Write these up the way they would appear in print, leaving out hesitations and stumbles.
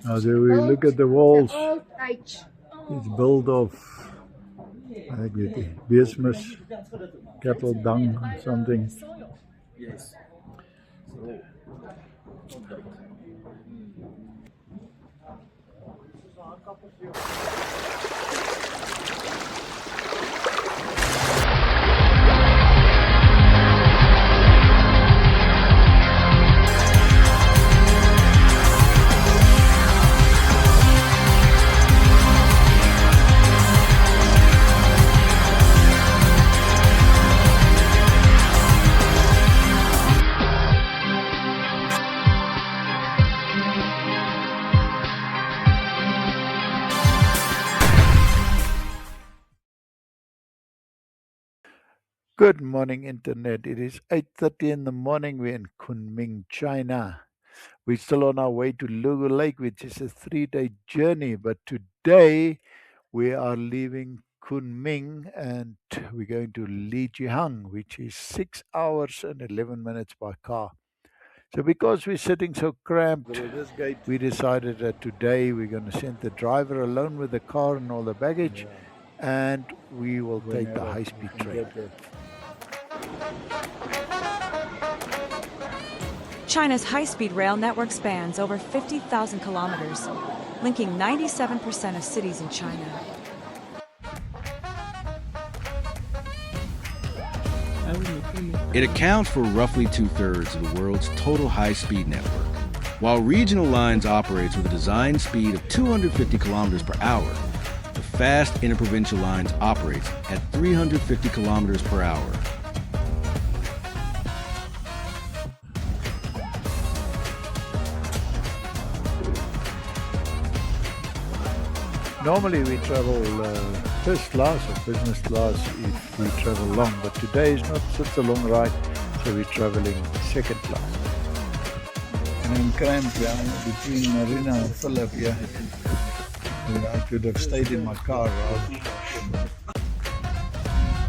Now there we look at the walls. It's built of, I think it bismuth, cattle dung or something. Yes. Good morning, Internet. It is 8:30 in the morning. We're in Kunming, China. We're still on our way to Lugu Lake, which is a 3-day journey. But today we are leaving Kunming and we're going to Lijiang, which is 6 hours and 11 minutes by car. So because we're sitting so cramped, we decided that today we're going to send the driver alone with the car and all the baggage, and we will take the high-speed train. China's high-speed rail network spans over 50,000 kilometers, linking 97% of cities in China. It accounts for roughly 2/3 of the world's total high-speed network. While regional lines operates with a design speed of 250 kilometers per hour, the fast interprovincial lines operates at 350 kilometers per hour. Normally we travel first class or business class if we travel long, but today is not such a long ride, so we're traveling second class. And I'm cramped between Marina and Philip here. I could have stayed in my car.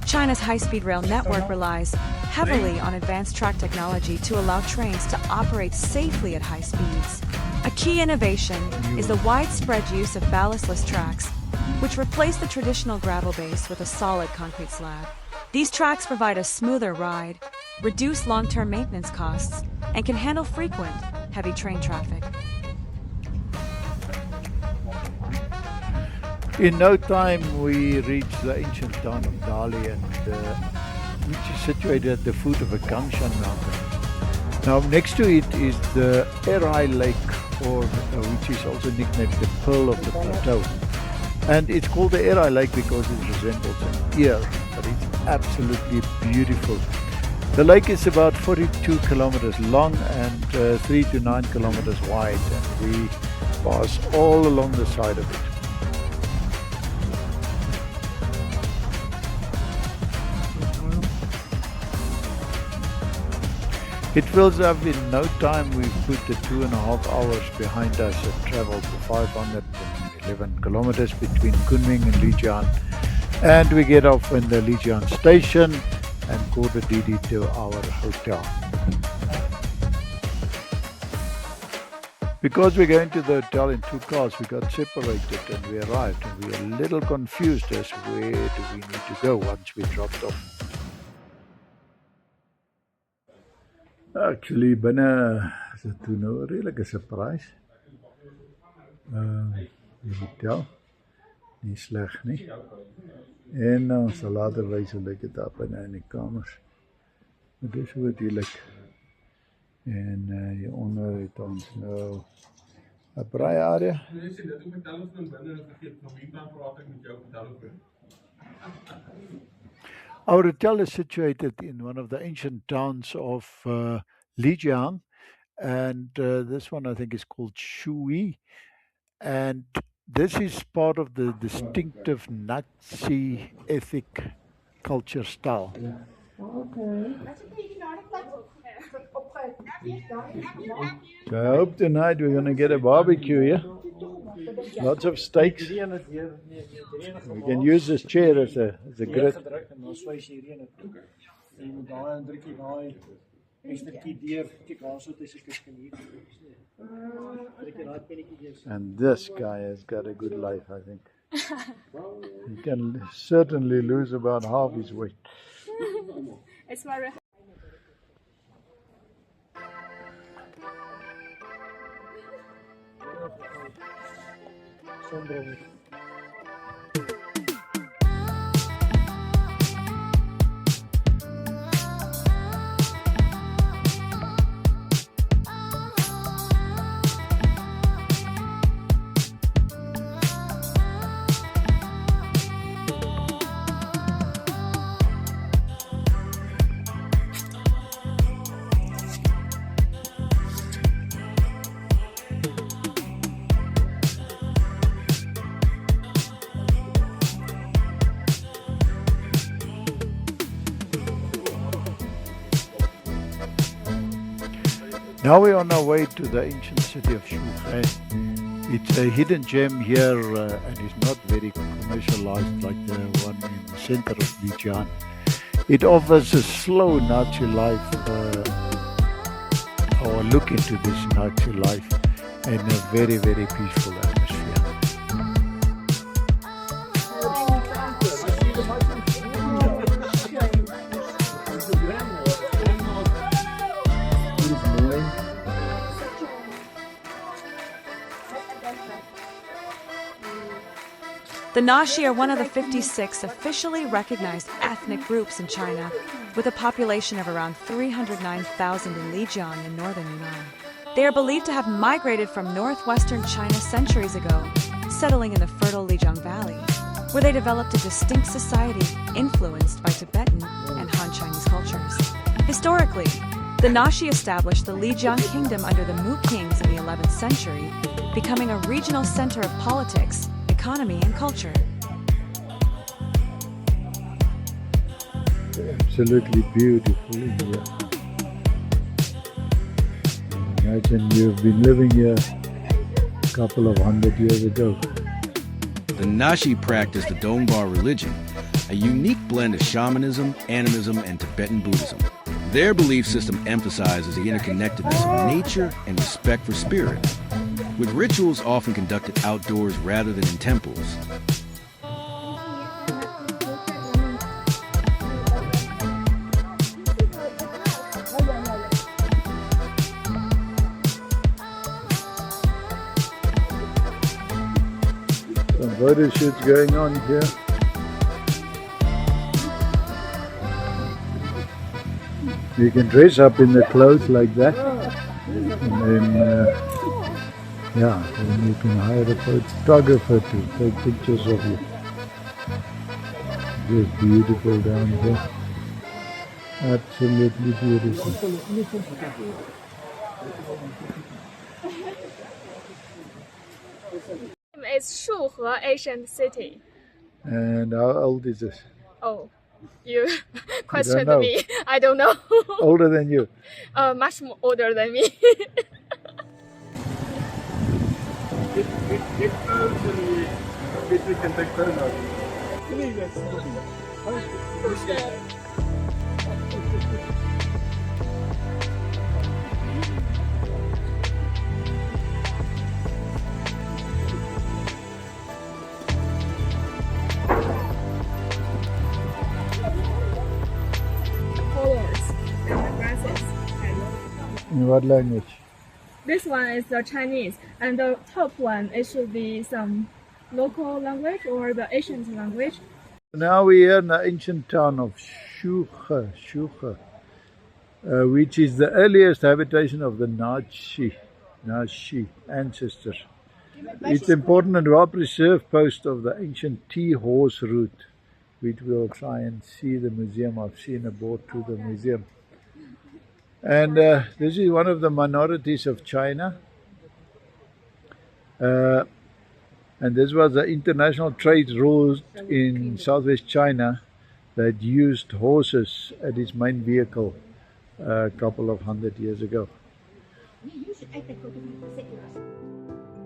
China's high-speed rail network relies heavily on advanced track technology to allow trains to operate safely at high speeds. A key innovation is the widespread use of ballastless tracks, which replace the traditional gravel base with a solid concrete slab. These tracks provide a smoother ride, reduce long-term maintenance costs, and can handle frequent, heavy train traffic. In no time we reached the ancient town of Dali, and which is situated at the foot of a Gangshan mountain. Now next to it is the Erai Lake, or which is also nicknamed the Pearl of the Plateau. And it's called the Erai Lake because it resembles an ear, but it's absolutely beautiful. The lake is about 42 kilometers long and 3 to 9 kilometers wide, and we pass all along the side of it. It fills up in no time. We've put the 2.5 hours behind us and traveled 511 kilometers between Kunming and Lijiang. And we get off in the Lijiang station and call the DD to our hotel. Because we're going to the hotel in 2 cars, we got separated and we arrived, and we were a little confused as where do we need to go once we dropped off. Actually, binne is dit toe nou 'n redelike surprise. Die hotel, nie sleg nie. En ons sal later wys hoe lyk dit daar binne in die kamers. Maar dis hoe dit lyk. En hieronder het ons nou 'n braai area. Our hotel is situated in one of the ancient towns of Lijiang, and this one I think is called Shui, and this is part of the distinctive Nazi ethnic culture style. So I hope tonight we're going to get a barbecue here. Lots of steaks. We can use this chair as a grid. And this guy has got a good life, I think. He can certainly lose about half his weight. It's very. Now we're on our way to the ancient city of Shuhe. It's a hidden gem here and it's not very commercialized like the one in the center of Lijiang. It offers a slow Nazi life or look into this Nazi life in a very, very peaceful atmosphere. The Naxi are one of the 56 officially recognized ethnic groups in China, with a population of around 309,000 in Lijiang in northern Yunnan. They are believed to have migrated from northwestern China centuries ago, settling in the fertile Lijiang Valley, where they developed a distinct society influenced by Tibetan and Han Chinese cultures. Historically, the Naxi established the Lijiang kingdom under the Mu kings in the 11th century, becoming a regional center of politics, economy, and culture. Absolutely beautiful in here. Imagine you've been living here a couple of 100 years ago. The Naxi practice the Dongba religion, a unique blend of shamanism, animism, and Tibetan Buddhism. Their belief system emphasizes the interconnectedness of nature and respect for spirit, with rituals often conducted outdoors rather than in temples. Some photo shoots going on here. You can dress up in the clothes like that, and then then you can hire a photographer to take pictures of you. Just beautiful down here. Absolutely beautiful. It's Shuhe Ancient City. And how old is this? Oh, you questioned know. me. I don't know. Older than you? Much more older than me. We can take photos. Colors and dresses. In what language? This one is the Chinese, and the top one it should be some local language or the ancient language. Now we're here in the ancient town of Shuhe, which is the earliest habitation of the Naxi ancestors. It's important and well-preserved post of the ancient tea horse route, which we'll try and see the museum. I've seen a board to the museum. And this is one of the minorities of China. And this was the international trade route in southwest China that used horses as its main vehicle a couple of 100 years ago.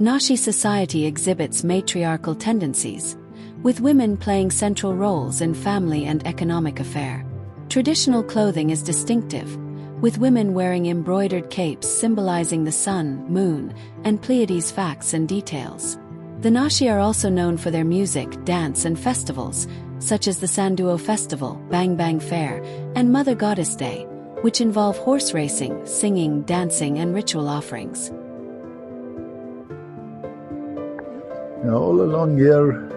Naxi society exhibits matriarchal tendencies, with women playing central roles in family and economic affairs. Traditional clothing is distinctive, with women wearing embroidered capes symbolizing the sun, moon, and Pleiades facts and details. The Nashi are also known for their music, dance, and festivals, such as the Sanduo Festival, Bang Bang Fair, and Mother Goddess Day, which involve horse racing, singing, dancing, and ritual offerings. Now all along here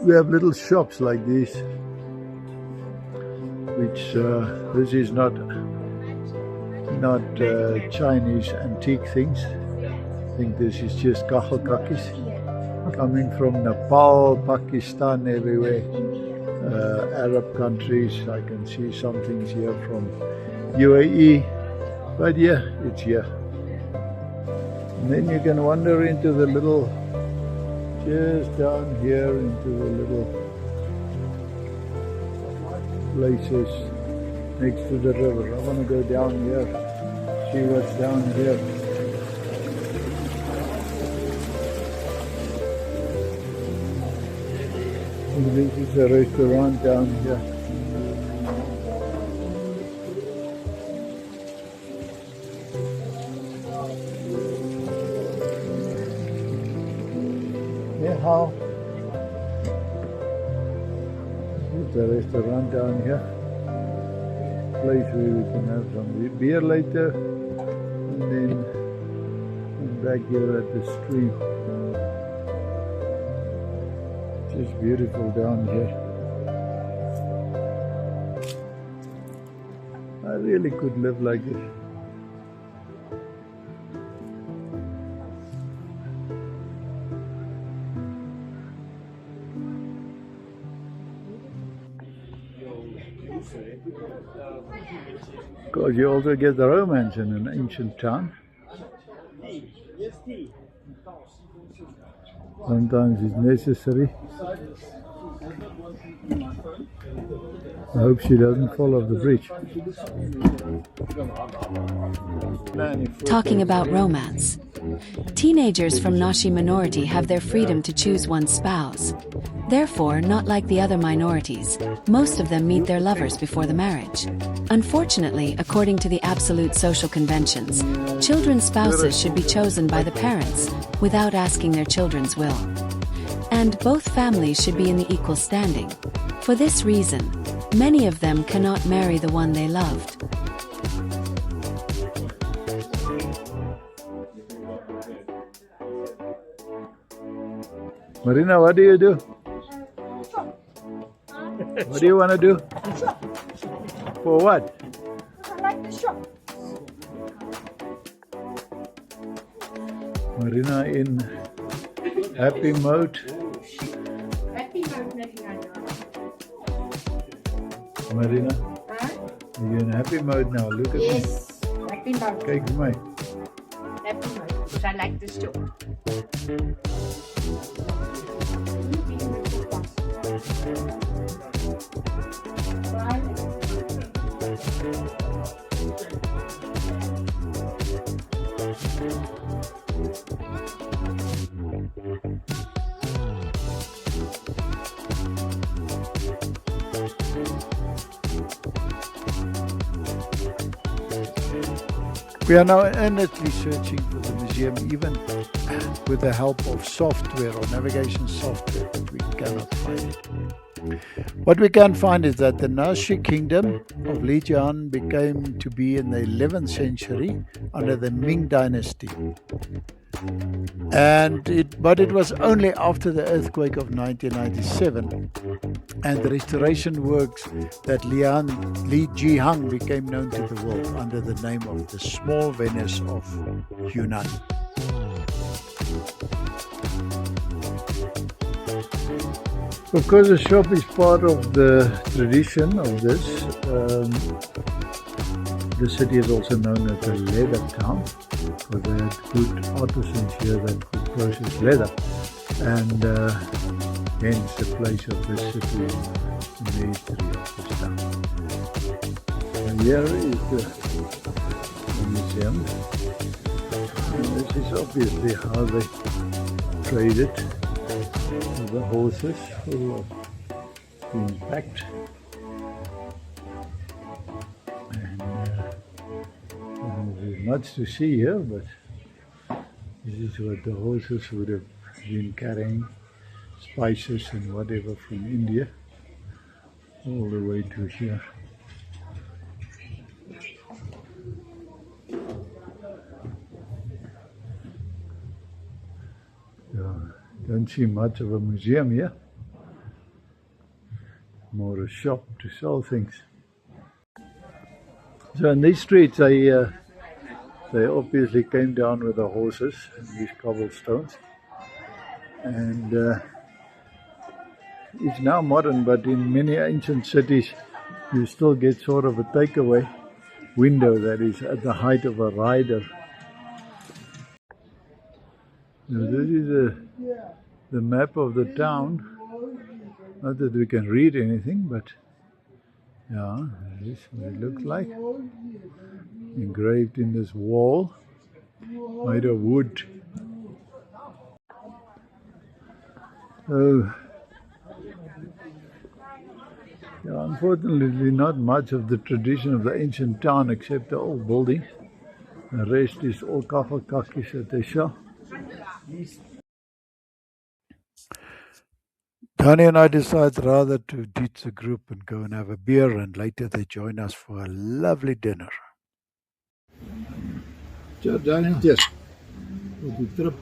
we have little shops like these, which this is not Chinese antique things. I think this is just kakis coming from Nepal, Pakistan, everywhere. Arab countries. I can see some things here from UAE, but yeah, it's here. And then you can wander into the little, just down here into the little places next to the river. I want to go down here, see what's down here. And this is a restaurant down here. How? It's a restaurant down here. Place where we can have some beer later, and then back here at the stream. Just beautiful down here. I really could live like this. Because you also get the romance in an ancient town. Sometimes it's necessary. I hope she doesn't fall off the bridge. Talking about romance. Teenagers from Nashi minority have their freedom to choose one's spouse. Therefore, not like the other minorities, most of them meet their lovers before the marriage. Unfortunately, according to the absolute social conventions, children's spouses should be chosen by the parents without asking their children's will. And both families should be in the equal standing. For this reason, many of them cannot marry the one they loved. Marina, what do you do? What do you want to do? For what? I like the shop. Marina in happy mode. Happy mode, Marina, you're in happy mode now. Look at me. Yes, happy mode. Kijk vir my. Happy mode, because I like this too. We are now earnestly searching for the museum, even with the help of software or navigation software, but we cannot find it. What we can find is that the Nashi kingdom of Lijiang became to be in the 11th century under the Ming dynasty. But it was only after the earthquake of 1997 and the restoration works that Lijiang became known to the world under the name of the small Venice of Yunnan. Of course, the shop is part of the tradition of this. The city is also known as the leather town, because they had good artisans here that could process leather, and hence the place of this city in the history of this town. And here is the museum, and this is obviously how they traded the horses full of being packed. And much to see here, but this is what the horses would have been carrying, spices and whatever from India, all the way to here. Don't see much of a museum here, more a shop to sell things. So in these streets, they obviously came down with the horses, these cobblestones, and it's now modern, but in many ancient cities you still get sort of a takeaway window that is at the height of a rider. Now this is the map of the town. Not that we can read anything, but yeah, this is what it looks like. Engraved in this wall, made of wood. So, yeah, unfortunately not much of the tradition of the ancient town except the old buildings. The rest is all kaffelkakkies that they sell. Tony and I decided rather to ditch the group and go and have a beer, and later they join us for a lovely dinner. Ciao Daniel. Yes. Op die trip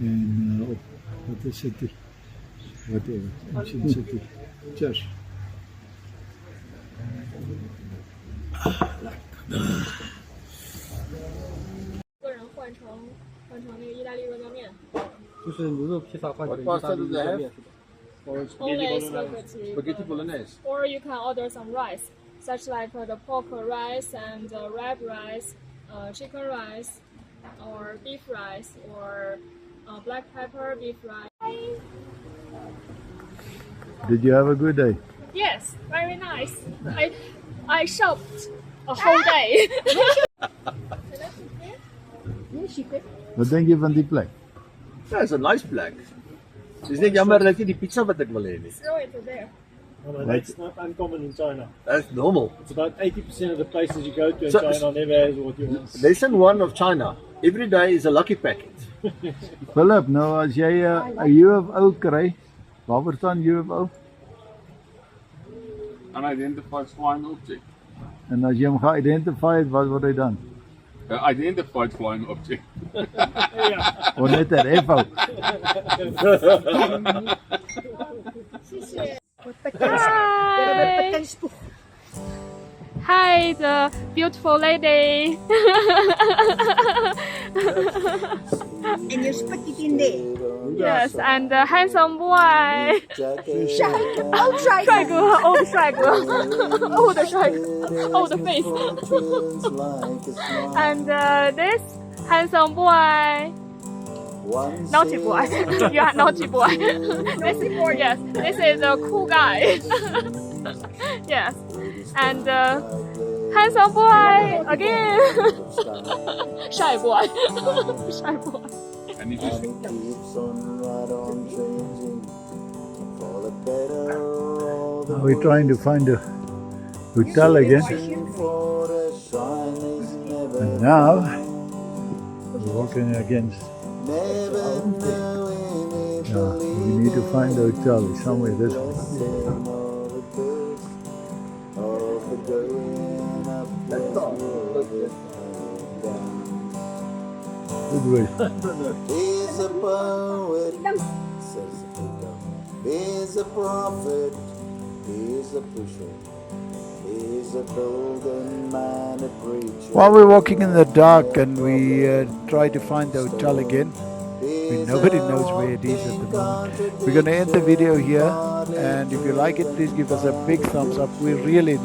en op wat is dit? Whatever, ancient city. Cheers. Spaghetti bolognese. Or you can order some rice, such like the pork rice and red rice, chicken rice, or beef rice, or black pepper beef rice. Did you have a good day? Yes, very nice. I shopped a whole day. Wat denk je van die plek? Ja, is 'n nice plek. Dis net jammer dat jy die pizza wat ek wil hê nie. Throw it there. Oh, no, that's not uncommon in China. That's normal. It's about 80% of the places you go to in China never has what you want. Lesson 1 of China. Every day is a lucky packet. Philip, nou as jy 'n UFO kry, waarvoor staan UFO? Unidentified flying object. En as jy hom ge-identify het, wat word hy dan? Identified flying object. Of net 'n UFO? Hi. Hi, the beautiful lady. And you spit it in there. Yes, and the handsome boy. 帅哥 old 帅哥 old 帅哥 old face. And this handsome boy. Naughty boy. You are naughty boy. Yes, this is a cool guy. Yes, and handsome boy again. Shy boy. Shy boy. And he just We're trying to find a hotel again. And now we're walking against. Yeah, we need to find a hotel somewhere this way. Good way. He's a poet, says the he's a prophet, he's a pusher, he's a building man, a preacher. While we're walking in the dark and we try to find the hotel again, nobody knows where it is at the moment. We're going to end the video here, and if you like it, please give us a big thumbs up. We really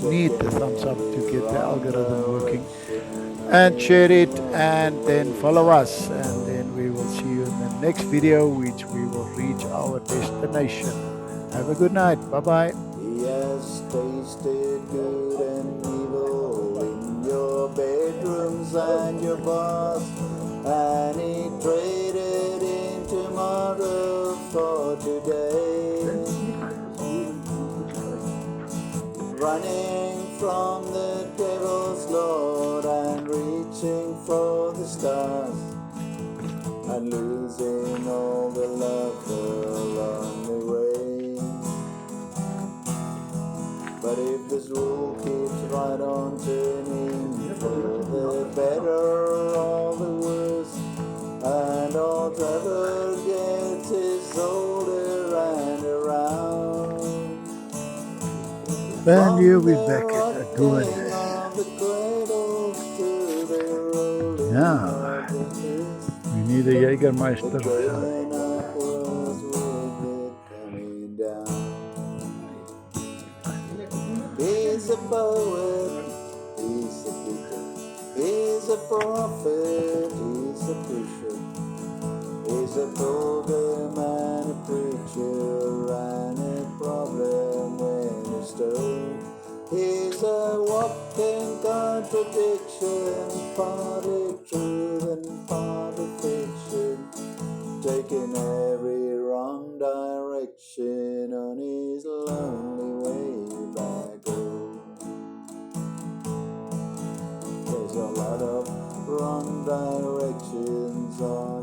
need the thumbs up to get the algorithm working. And share it, and then follow us, and then we will see you in the next video, which we will reach our destination. Have a good night. Bye-bye. He has tasted good and evil in your bedrooms and your bars, and he traded in tomorrow for today, running from the devil's lord and for the stars and losing all the love along the way. But if this wheel keeps right on turning, for the better or the worse, and all travel gets its older and around. And here we're back again. Yeah, we need a Jägermeister. He's a poet, he's a teacher, he's a prophet, he's a preacher, he's a program and a preacher and a problem when it's told. He's a walking contradiction, partly truth and partly fiction, taking every wrong direction on his lonely way back home. There's a lot of wrong directions on